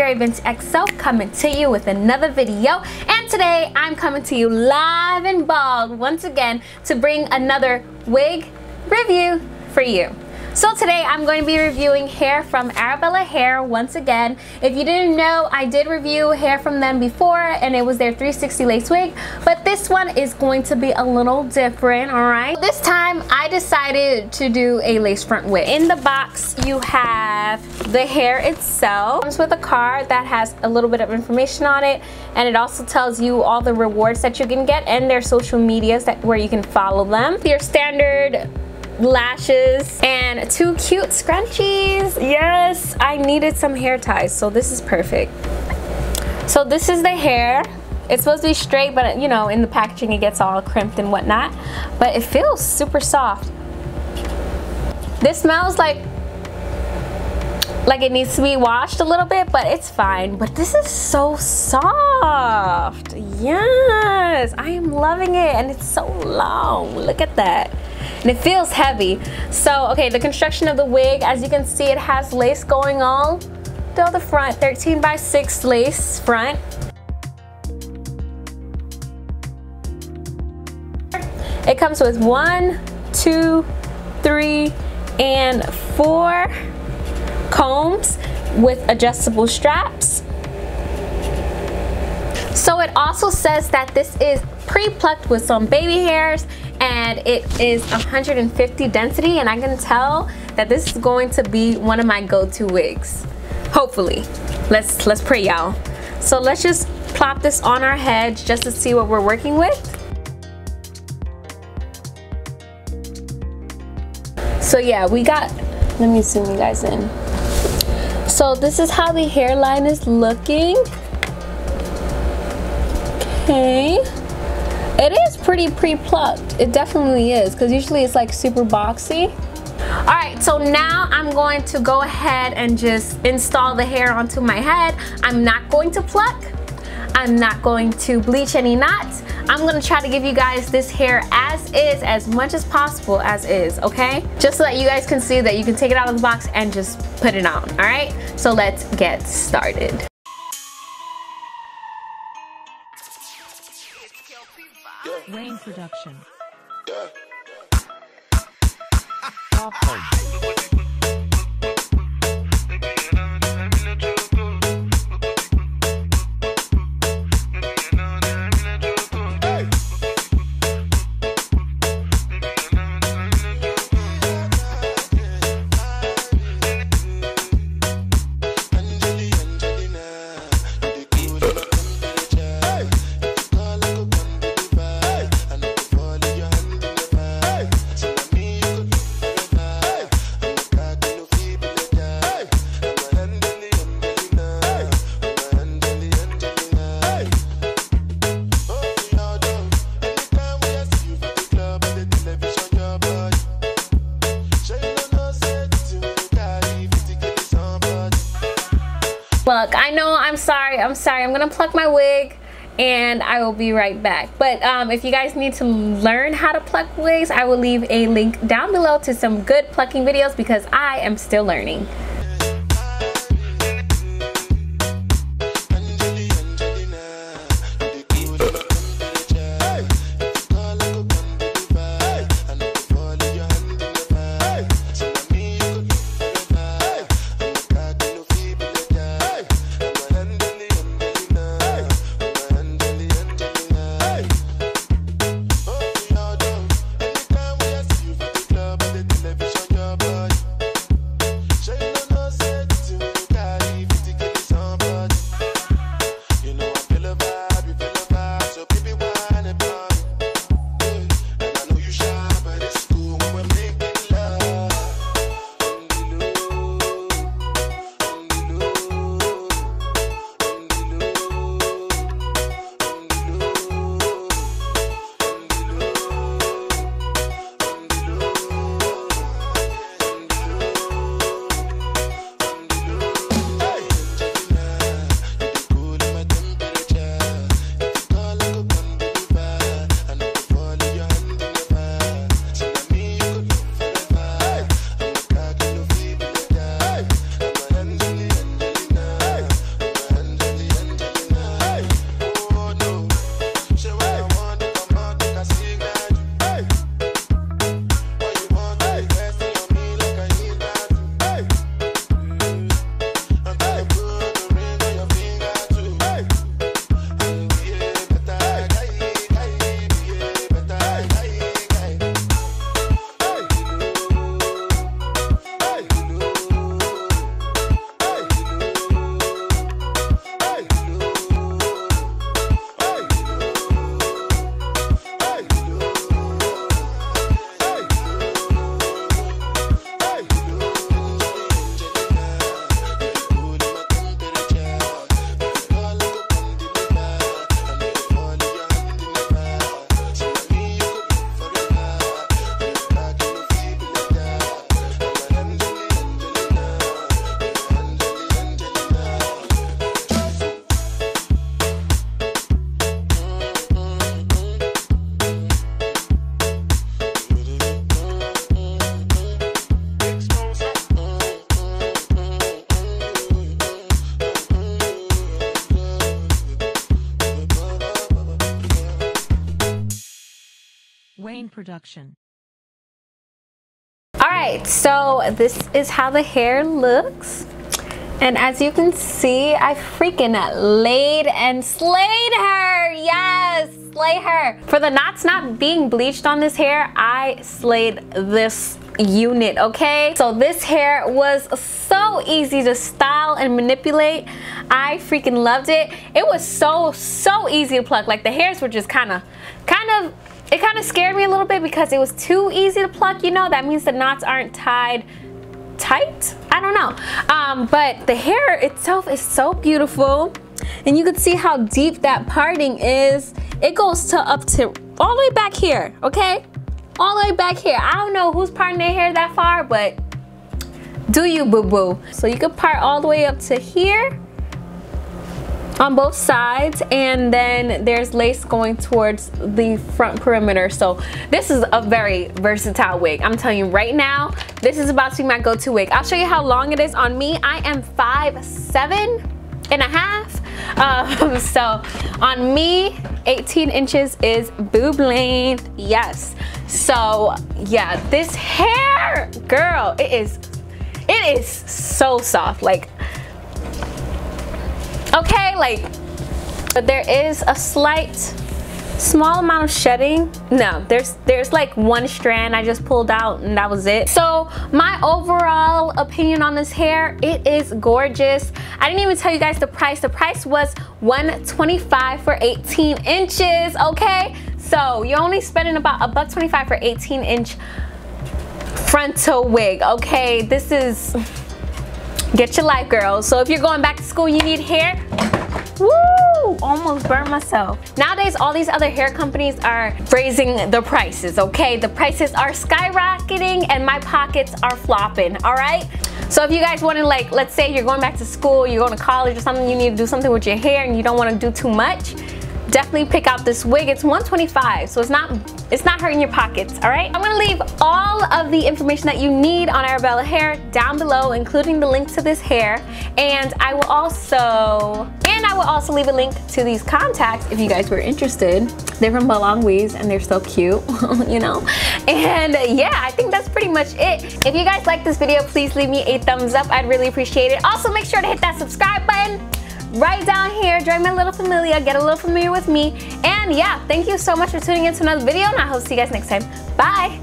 very Vince XO, coming to you with another video. And today I'm coming to you live and bald once again to bring another wig review for you. So today I'm going to be reviewing hair from Arabella Hair once again. If you didn't know, I did review hair from them before and it was their 360 lace wig, but this one is going to be a little different, alright? This time I decided to do a lace front wig. In the box you have the hair itself. It comes with a card that has a little bit of information on it, and it also tells you all the rewards that you can get and their social medias where you can follow them. Your standard lashes and two cute scrunchies. Yes, I needed some hair ties, so this is perfect. So this is the hair. It's supposed to be straight, but you know, in the packaging it gets all crimped and whatnot, but it feels super soft. This smells like it needs to be washed a little bit, but it's fine. But this is so soft. Yes, I am loving it, and it's so long. Look at that. And it feels heavy. So, okay, the construction of the wig, as you can see, it has lace going all down the front, 13x6 lace front. It comes with 1, 2, 3, and 4 combs with adjustable straps. So it also says that this is pre-plucked with some baby hairs, and it is 150 density, and I can tell that this is going to be one of my go-to wigs. Hopefully. Let's pray, y'all. So let's just plop this on our heads just to see what we're working with. So yeah, we got, let me zoom you guys in. So this is how the hairline is looking. Okay. It is pretty pre-plucked. It definitely is, because usually it's like super boxy. Alright, so now I'm going to go ahead and just install the hair onto my head. I'm not going to pluck. I'm not going to bleach any knots. I'm going to try to give you guys this hair as is, as much as possible as is, okay? Just so that you guys can see that you can take it out of the box and just put it on, alright? So let's get started. Rain production. Look, I know, I'm sorry, I'm gonna pluck my wig and I will be right back. But if you guys need to learn how to pluck wigs, I will leave a link down below to some good plucking videos because I am still learning. Shine Wayne Production. Alright, so this is how the hair looks. And as you can see, I freaking laid and slayed her. Yes, slay her. For the knots not being bleached on this hair, I slayed this unit, okay? So this hair was so easy to style and manipulate. I freaking loved it. It was so easy to pluck. Like the hairs were just kind of scared me a little bit because it was too easy to pluck, you know. That means the knots aren't tied tight, I don't know, but the hair itself is so beautiful, and you can see how deep that parting is. It goes to up to all the way back here, okay, all the way back here. I don't know who's parting their hair that far, but do you, boo-boo. So you can part all the way up to here on both sides, and then there's lace going towards the front perimeter. So this is a very versatile wig. I'm telling you right now, this is about to be my go-to wig. I'll show you how long it is on me. I am 5'7" and a half. So on me, 18 inches is boob length. Yes. So yeah, this hair, girl, it is so soft. Like, okay, like, but there is a small amount of shedding. No, there's like one strand I just pulled out and that was it. So my overall opinion on this hair, it is gorgeous. I didn't even tell you guys the price. The price was $125 for 18 inches, okay? So you're only spending about $125 for 18-inch frontal wig, okay? This is, get your life, girls. So if you're going back to school, you need hair. Woo! Almost burned myself. Nowadays, all these other hair companies are raising the prices, okay? The prices are skyrocketing and my pockets are flopping, all right? So if you guys want to, like, let's say you're going back to school, you're going to college or something, you need to do something with your hair and you don't want to do too much, definitely pick out this wig. It's $125, so it's not hurting your pockets, all right? I'm gonna leave all of the information that you need on Arabella Hair down below, including the link to this hair, and I will also leave a link to these contacts if you guys were interested. They're from Belong Weaves and they're so cute, you know? And yeah, I think that's pretty much it. If you guys like this video, please leave me a thumbs up. I'd really appreciate it. Also, make sure to hit that subscribe button right down here. Join my little familia, get a little familiar with me. And yeah, thank you so much for tuning in to another video, and I hope to see you guys next time. Bye.